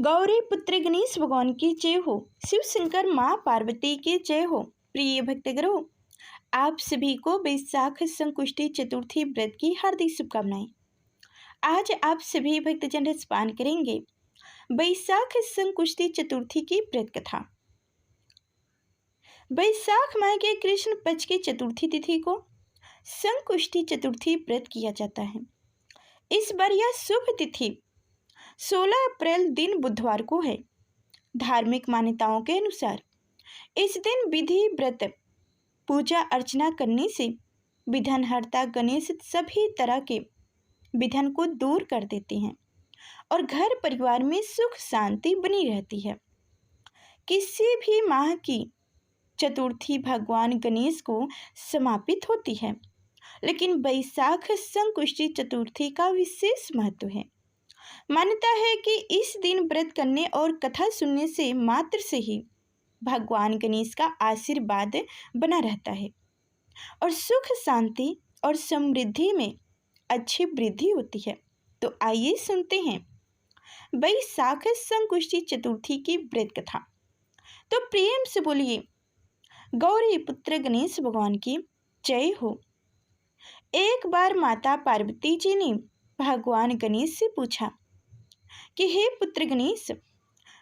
गौरी पुत्र गणेश भगवान की जय हो। शिव शंकर माँ पार्वती की जय हो। प्रिय भक्तगणों, आप सभी को वैशाख संकुष्टि चतुर्थी व्रत की हार्दिक शुभकामनाएं। आज आप सभी भक्तजन रसपान करेंगे वैशाख संकुष्टि चतुर्थी की व्रत कथा। वैशाख माह के कृष्ण पक्ष की चतुर्थी तिथि को संकुष्टि चतुर्थी व्रत किया जाता है। इस बार यह शुभ तिथि 16 अप्रैल दिन बुधवार को है। धार्मिक मान्यताओं के अनुसार इस दिन विधि व्रत पूजा अर्चना करने से विघ्नहर्ता गणेश सभी तरह के विघ्न को दूर कर देते हैं और घर परिवार में सुख शांति बनी रहती है। किसी भी माह की चतुर्थी भगवान गणेश को समर्पित होती है, लेकिन वैशाख संकुष्टि चतुर्थी का विशेष महत्व है। मान्यता है कि इस दिन व्रत करने और कथा सुनने से मात्र से ही भगवान गणेश का आशीर्वाद बना रहता है और सुख शांति और समृद्धि में अच्छी वृद्धि होती है। तो आइए सुनते हैं वैशाख संकुष्टि चतुर्थी की व्रत कथा। तो प्रेम से बोलिए गौरी पुत्र गणेश भगवान की जय हो। एक बार माता पार्वती जी ने भगवान गणेश से पूछा कि हे पुत्र गणेश,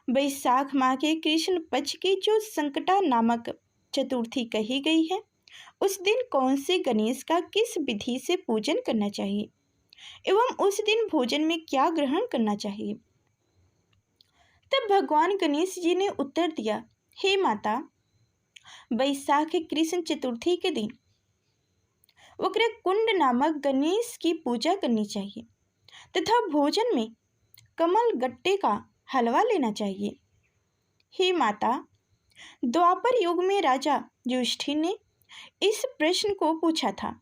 वैशाख माह के कृष्ण पक्ष की जो संकटा नामक चतुर्थी कही गई है, उस दिन कौन से गणेश का किस विधि से पूजन करना चाहिए एवं उस दिन भोजन में क्या ग्रहण करना चाहिए। तब भगवान गणेश जी ने उत्तर दिया, हे माता, वैशाख कृष्ण चतुर्थी के दिन वक्रकुंड नामक गणेश की पूजा करनी चाहिए तथा भोजन में कमल गट्टे का हलवा लेना चाहिए। हे माता, द्वापर युग में राजा युधिष्ठिर ने इस प्रश्न को पूछा था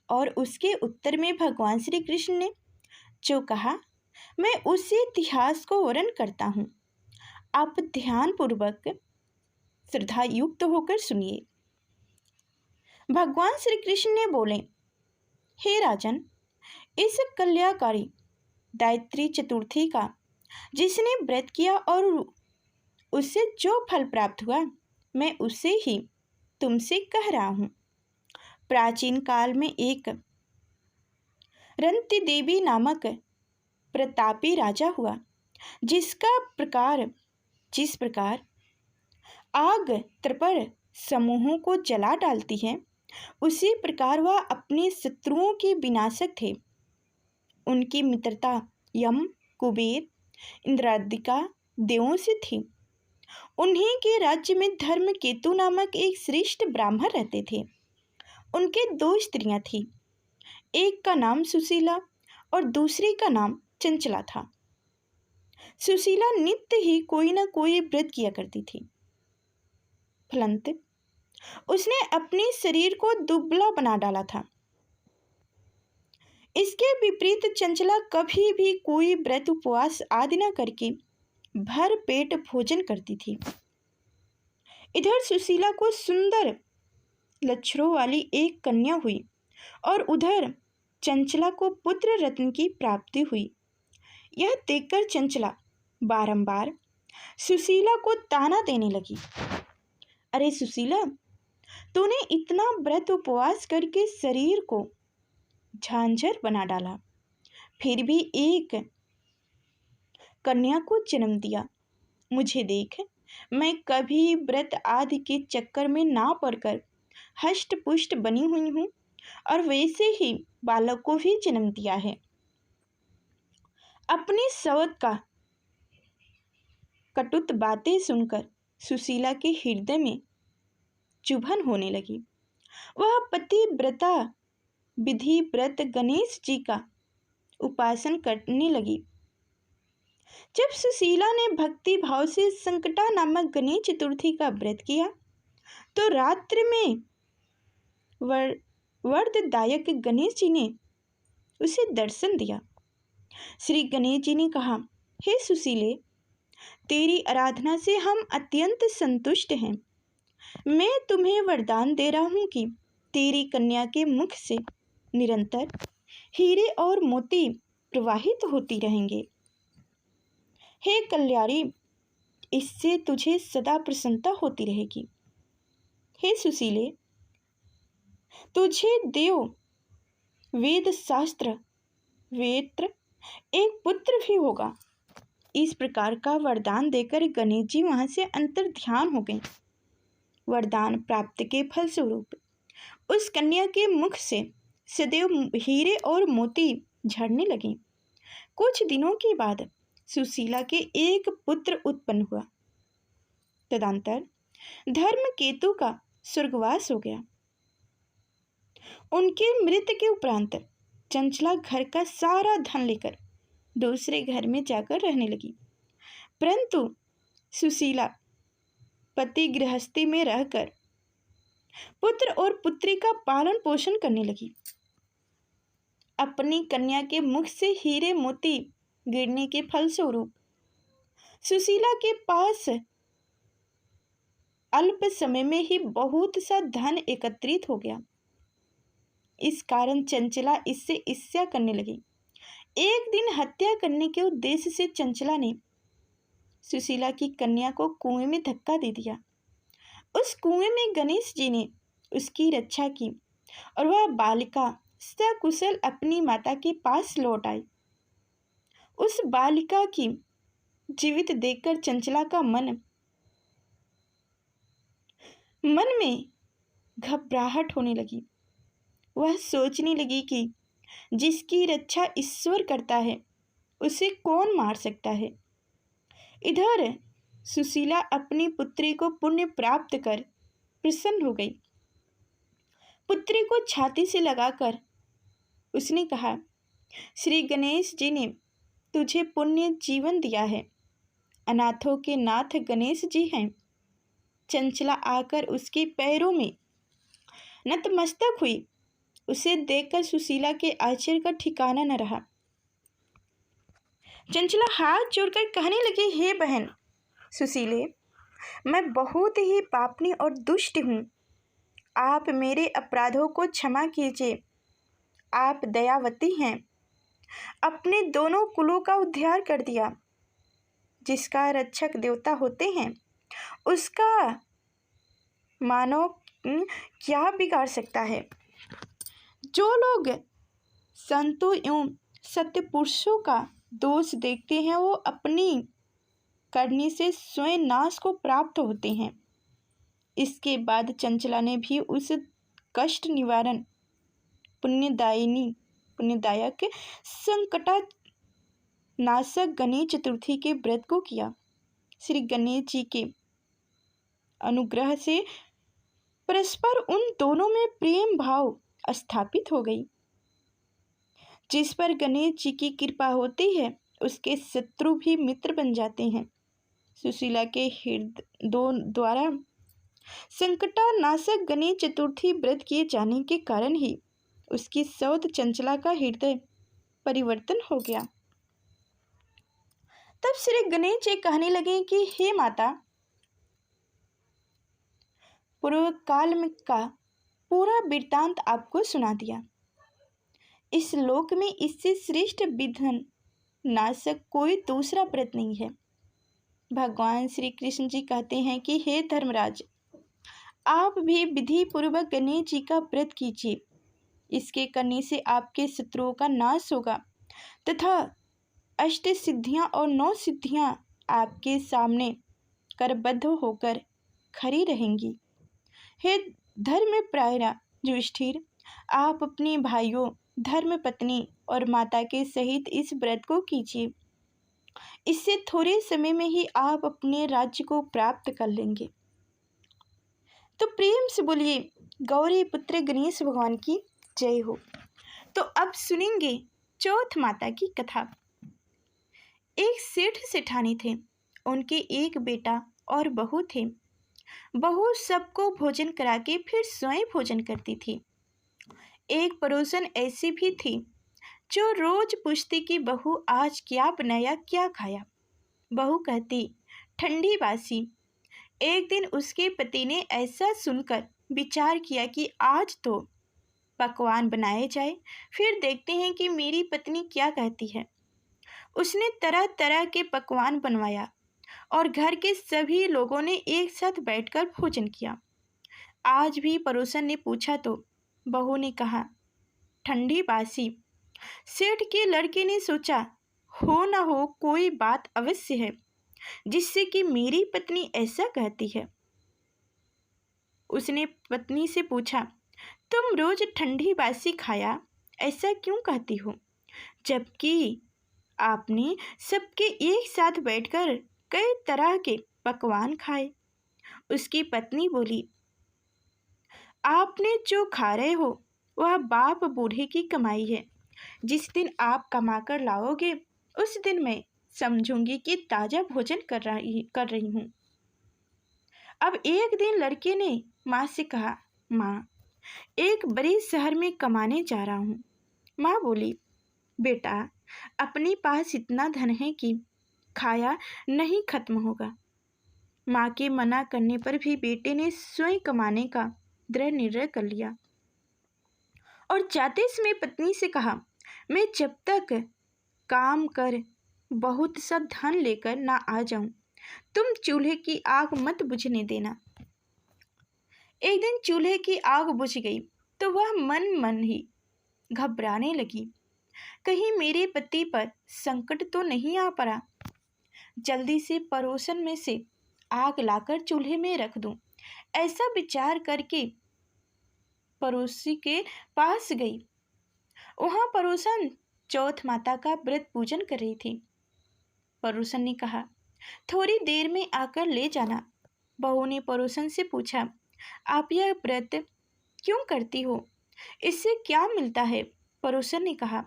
और उसके उत्तर में भगवान श्री कृष्ण ने जो कहा, मैं उसी इतिहास को वर्णन करता हूँ। आप ध्यानपूर्वक श्रद्धा युक्त होकर सुनिए। भगवान श्री कृष्ण ने बोले, हे राजन, इस कल्याणकारी गायत्री चतुर्थी का जिसने व्रत किया और उससे जो फल प्राप्त हुआ, मैं उसे ही तुमसे कह रहा हूँ। प्राचीन काल में एक रंती देवी नामक प्रतापी राजा हुआ, जिस प्रकार आग तर्पण समूहों को जला डालती है, उसी प्रकार वह अपने शत्रुओं के विनाशक थे। उनकी मित्रता यम, कुबेर, इंद्रादिका देवों से थी। उन्हीं के राज्य में धर्म केतु नामक एक श्रेष्ठ ब्राह्मण रहते थे। उनके 2 स्त्रियां थीं, एक का नाम सुशीला और दूसरी का नाम चंचला था। सुशीला नित्य ही कोई न कोई व्रत किया करती थी। फलंत उसने अपने शरीर को दुबला बना डाला था। इसके विपरीत चंचला कभी भी कोई व्रत उपवास आदि न करके भर पेट भोजन करती थी। इधर सुशीला को सुंदर लक्षणों वाली एक कन्या हुई और उधर चंचला को पुत्र रत्न की प्राप्ति हुई। यह देखकर चंचला बारंबार सुशीला को ताना देने लगी, अरे सुशीला, तूने इतना व्रत उपवास करके शरीर को झांझर बना डाला, फिर भी एक कन्या को जन्म दिया। मुझे देख, मैं कभी व्रत आदि के चक्कर में ना पड़कर हष्ट पुष्ट बनी हुई हूँ और वैसे ही बालक को भी जन्म दिया है। अपनी सवत का कटुत बातें सुनकर सुशीला के हृदय में चुभन होने लगी। वह पतिव्रता विधि व्रत गणेश जी का उपासन करने लगी। जब सुशीला ने भक्ति भाव से संकटा नामक गणेश चतुर्थी का व्रत किया, तो रात्रि में वरदायक गणेश जी ने उसे दर्शन दिया। श्री गणेश जी ने कहा, हे सुशीले, तेरी आराधना से हम अत्यंत संतुष्ट हैं। मैं तुम्हें वरदान दे रहा हूँ कि तेरी कन्या के मुख से निरंतर हीरे और मोती प्रवाहित होती रहेंगे। हे कल्याणी, इससे तुझे सदा प्रसन्नता होती रहेगी। हे सुशीले, तुझे देव, वेद शास्त्र, वेत्र एक पुत्र भी होगा। इस प्रकार का वरदान देकर गणेश जी वहां से अंतर ध्यान हो गए। वरदान प्राप्त के फलस्वरूप उस कन्या के मुख से सदैव हीरे और मोती झड़ने लगे। कुछ दिनों के बाद सुशीला के एक पुत्र उत्पन्न हुआ। तदंतर धर्म केतु का स्वर्गवास हो गया। उनके मृत्यु के उपरांत चंचला घर का सारा धन लेकर दूसरे घर में जाकर रहने लगी, परंतु सुशीला पति गृहस्थी में रहकर पुत्र और पुत्री का पालन पोषण करने लगी। अपनी कन्या के मुख से हीरे मोती गिरने के फलस्वरूप सुशीला के पास अल्प समय में ही बहुत सा धन एकत्रित हो गया। इस कारण चंचला इससे ईर्ष्या करने लगी। एक दिन हत्या करने के उद्देश्य से चंचला ने सुशीला की कन्या को कुएं में धक्का दे दिया। उस कुएं में गणेश जी ने उसकी रक्षा की और वह बालिका सकुशल अपनी माता के पास लौट आई। उस बालिका की जीवित देखकर चंचला का मन में घबराहट होने लगी। वह सोचने लगी कि जिसकी रक्षा ईश्वर करता है उसे कौन मार सकता है। इधर सुशीला अपनी पुत्री को पुण्य प्राप्त कर प्रसन्न हो गई। पुत्री को छाती से लगाकर उसने कहा, श्री गणेश जी ने तुझे पुण्य जीवन दिया है। अनाथों के नाथ गणेश जी हैं। चंचला आकर उसके पैरों में नतमस्तक हुई। उसे देखकर सुशीला के आश्चर्य का ठिकाना न रहा। चंचला हाथ जोड़कर कहने लगी, हे बहन सुशीले, मैं बहुत ही पापनी और दुष्ट हूँ। आप मेरे अपराधों को क्षमा कीजिए। आप दयावती हैं। अपने दोनों कुलों का उद्धार कर दिया। जिसका रक्षक देवता होते हैं उसका मानव क्या बिगाड़ सकता है। जो लोग संतों एवं सत्य पुरुषों का दोष देखते हैं वो अपनी करनी से स्वयं नाश को प्राप्त होते हैं। इसके बाद चंचला ने भी उस कष्ट निवारण पुण्यदायक संकटा नाशक गणेश चतुर्थी के व्रत को किया। श्री गणेश जी के अनुग्रह से परस्पर उन दोनों में प्रेम भाव स्थापित हो गई। जिस पर गणेश जी की कृपा होती है उसके शत्रु भी मित्र बन जाते हैं। सुशीला के हृदय द्वारा संकटानाशक गणेश चतुर्थी व्रत किए जाने के कारण ही उसकी सौत चंचला का हृदय परिवर्तन हो गया। तब श्री गणेश जी कहने लगे कि हे माता, पूर्व काल में का पूरा वृत्तांत आपको सुना दिया। इस लोक में इससे श्रेष्ठ विघ्न नाशक कोई दूसरा व्रत नहीं है। भगवान श्री कृष्ण जी कहते हैं कि हे धर्मराज, आप भी विधि पूर्वक गणेश जी का व्रत कीजिए। इसके करने से आपके शत्रुओं का नाश होगा तथा अष्ट सिद्धियां और 9 सिद्धियां आपके सामने करबद्ध होकर खड़ी रहेंगी। हे धर्मप्राय युधिष्ठिर, आप अपने भाइयों, धर्मपत्नी और माता के सहित इस व्रत को कीजिए। इससे थोड़े समय में ही आप अपने राज्य को प्राप्त कर लेंगे। तो प्रेम से बोलिए गौरी पुत्र गणेश भगवान की जय हो। तो अब सुनेंगे चौथ माता की कथा। एक सेठ सेठानी थे। उनके एक बेटा और बहू थे। बहू सबको भोजन करा के फिर स्वयं भोजन करती थी। एक पड़ोसन ऐसी भी थी जो रोज पूछती कि बहू आज क्या बनाया, क्या खाया। बहू कहती ठंडी बासी। एक दिन उसके पति ने ऐसा सुनकर विचार किया कि आज तो पकवान बनाए जाए, फिर देखते हैं कि मेरी पत्नी क्या कहती है। उसने तरह तरह के पकवान बनवाया और घर के सभी लोगों ने एक साथ बैठकर भोजन किया। आज भी पड़ोसन ने पूछा तो बहू ने कहा, ठंडी बासी। सेठ के लड़के ने सोचा, हो न हो कोई बात अवश्य है जिससे कि मेरी पत्नी ऐसा कहती है। उसने पत्नी से पूछा, तुम रोज ठंडी बासी खाया ऐसा क्यों कहती हो, जबकि आपने सबके एक साथ बैठकर कई तरह के पकवान खाए। उसकी पत्नी बोली, आपने जो खा रहे हो वह बाप बूढ़े की कमाई है। जिस दिन आप कमाकर लाओगे उस दिन मैं समझूंगी कि ताजा भोजन कर रही हूँ। अब एक दिन लड़के ने माँ से कहा, माँ, एक बड़े शहर में कमाने जा रहा हूँ। माँ बोली, बेटा, अपने पास इतना धन है कि खाया नहीं खत्म होगा। माँ के मना करने पर भी बेटे ने स्वयं कमाने का दृढ़ निर्णय कर लिया और जाते समय पत्नी से कहा, मैं जब तक काम कर बहुत सा धन लेकर ना आ जाऊं, तुम चूल्हे की आग मत बुझने देना। एक दिन चूल्हे की आग बुझ गई तो वह मन मन ही घबराने लगी, कहीं मेरे पति पर संकट तो नहीं आ पड़ा। जल्दी से पड़ोसन में से आग लाकर चूल्हे में रख दूं, ऐसा विचार करके पड़ोसी के पास गई। वहां पड़ोसन चौथ माता का व्रत पूजन कर रही थी। पड़ोसन ने कहा, थोड़ी देर में आकर ले जाना। बहू ने पड़ोसन से पूछा, आप यह व्रत क्यों करती हो, इससे क्या मिलता है? पड़ोसन ने कहा,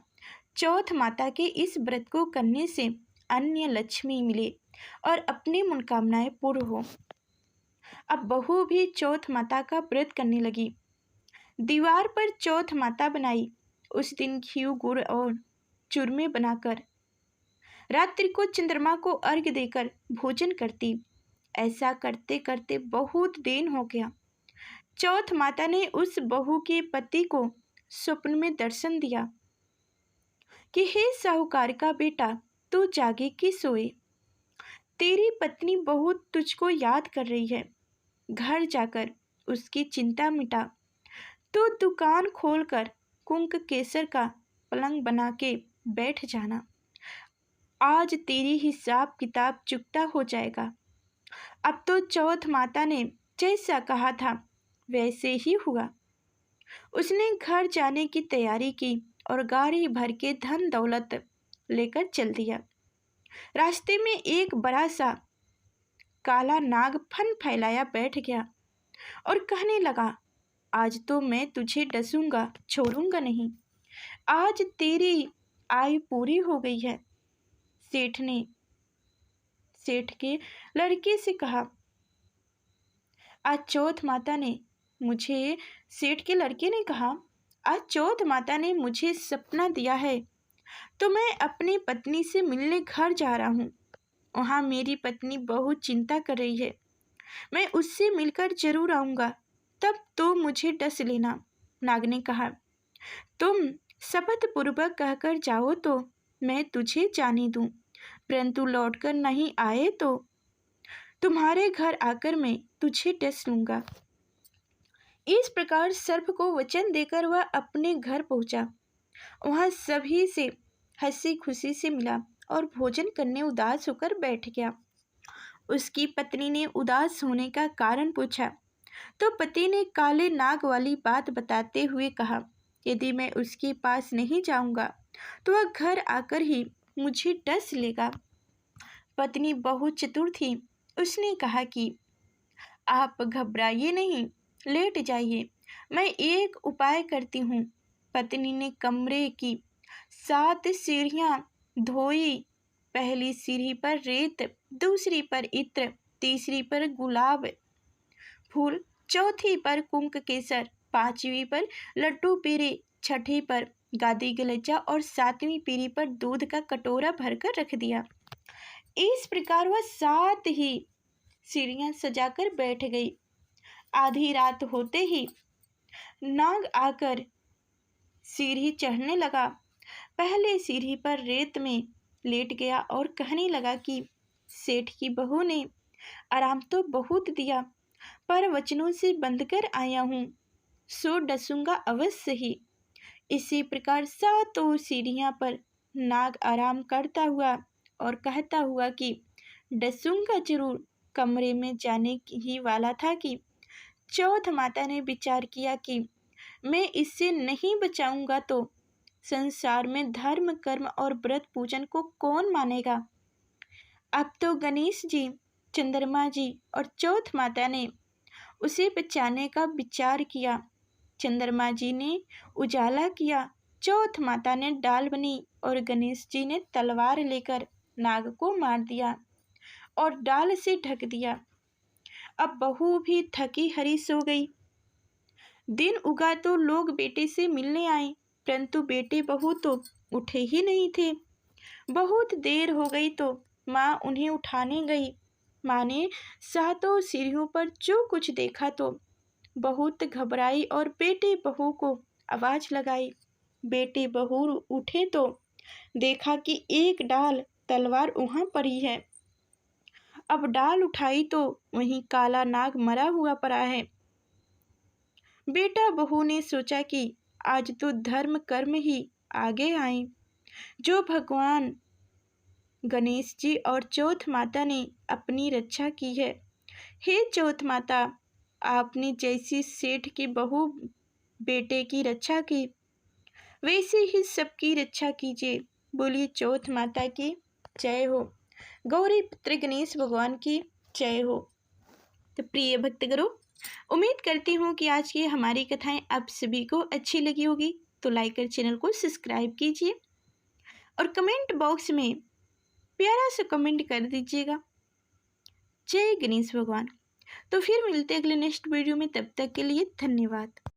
चौथ माता के इस व्रत को करने से अन्य लक्ष्मी मिले और अपनी मनोकामनाएं पूर्ण हो। अब बहू भी चौथ माता का व्रत करने लगी। दीवार पर चौथ माता बनाई। उस दिन घी, गुड़ और चूरमे बनाकर रात्रि को चंद्रमा को अर्घ्य देकर भोजन करती। ऐसा करते करते बहुत दिन हो गया। चौथ माता ने उस बहू के पति को स्वप्न में दर्शन दिया कि हे साहूकार का बेटा, तू जागे कि सोए, तेरी पत्नी बहुत तुझको याद कर रही है। घर जाकर उसकी चिंता मिटा। तो दुकान खोलकर कुंक केसर का पलंग बना के बैठ जाना। आज तेरी हिसाब किताब चुकता हो जाएगा। अब तो चौथ माता ने जैसा कहा था वैसे ही हुआ। उसने घर जाने की तैयारी की और गाड़ी भर के धन दौलत लेकर चल दिया। रास्ते में एक बड़ा सा काला नाग फन फैलाया बैठ गया और कहने लगा, आज तो मैं तुझे डसूंगा, छोड़ूंगा नहीं। आज तेरी आयु पूरी हो गई है। सेठ ने सेठ के लड़के से कहा, आज चौथ माता ने मुझे सेठ के लड़के ने कहा, आज चौथ माता ने मुझे सपना दिया है तो मैं अपनी पत्नी से मिलने घर जा रहा हूँ। वहाँ मेरी पत्नी बहुत चिंता कर रही है। मैं उससे मिलकर जरूर आऊँगा, तब तो मुझे डस लेना। नाग ने कहा, तुम शपथ पूर्वक कहकर जाओ तो मैं तुझे जाने दूं, परंतु लौटकर नहीं आए तो तुम्हारे घर आकर मैं तुझे डस लूंगा। इस प्रकार सर्प को वचन देकर वह अपने घर पहुंचा। वहां सभी से हंसी खुशी से मिला और भोजन करने उदास होकर बैठ गया। उसकी पत्नी ने उदास होने का कारण पूछा तो पति ने काले नाग वाली बात बताते हुए कहा, यदि मैं उसके पास नहीं जाऊंगा तो वह घर आकर ही मुझे डस लेगा। पत्नी बहुत चतुर थी। उसने कहा कि आप घबराइए नहीं, लेट जाइए, मैं एक उपाय करती हूँ। पत्नी ने कमरे की 7 सीढ़ियाँ धोई। पहली सीढ़ी पर रेत, दूसरी पर इत्र, तीसरी पर गुलाब फूल, चौथी पर कुंक केसर, 5वीं पर लड्डू पीरे, 6ठी पर गादी गलेचा और 7वीं पीढ़ी पर दूध का कटोरा भरकर रख दिया। इस प्रकार वह 7 ही सीढ़ियां सजाकर बैठ गई। आधी रात होते ही नाग आकर सीढ़ी चढ़ने लगा। पहले सीढ़ी पर रेत में लेट गया और कहने लगा कि सेठ की बहू ने आराम तो बहुत दिया, पर वचनों से बंधकर आया हूँ, सो डसूंगा अवश्य ही। इसी प्रकार सातों सीढ़ियां पर नाग आराम करता हुआ और कहता हुआ कि डसूंगा जरूर। कमरे में जाने ही वाला था कि चौथ माता ने विचार किया कि मैं इससे नहीं बचाऊंगा तो संसार में धर्म कर्म और व्रत पूजन को कौन मानेगा। अब तो गणेश जी, चंद्रमा जी और चौथ माता ने उसे बचाने का विचार किया। चंद्रमा जी ने उजाला किया, चौथ माता ने डाल बनी और गणेश जी ने तलवार लेकर नाग को मार दिया और डाल से ढक दिया। अब बहू भी थकी हरी सो गई। दिन उगा तो लोग बेटे से मिलने आए, परंतु बेटे बहू तो उठे ही नहीं थे। बहुत देर हो गई तो माँ उन्हें उठाने गई। माँ ने सातों सीढ़ियों पर जो कुछ देखा तो बहुत घबराई और बेटे बहू को आवाज लगाई। बेटे बहू उठे तो देखा कि एक डाल तलवार वहां पड़ी है। अब डाल उठाई तो वहीं काला नाग मरा हुआ पड़ा है। बेटा बहू ने सोचा कि आज तो धर्म कर्म ही आगे आए, जो भगवान गणेश जी और चौथ माता ने अपनी रक्षा की है। हे चौथ माता, आपने जैसी सेठ की बहू बेटे की रक्षा की, वैसे ही सबकी रक्षा कीजिए। बोलिए चौथ माता की जय हो, गौरी पुत्र गणेश भगवान की जय हो। तो प्रिय भक्तगणों, उम्मीद करती हूँ कि आज की हमारी कथाएं आप सभी को अच्छी लगी होगी। तो लाइक कर चैनल को सब्सक्राइब कीजिए और कमेंट बॉक्स में प्यारा सा कमेंट कर दीजिएगा, जय गणेश भगवान। तो फिर मिलते अगले नेक्स्ट वीडियो में, तब तक के लिए धन्यवाद।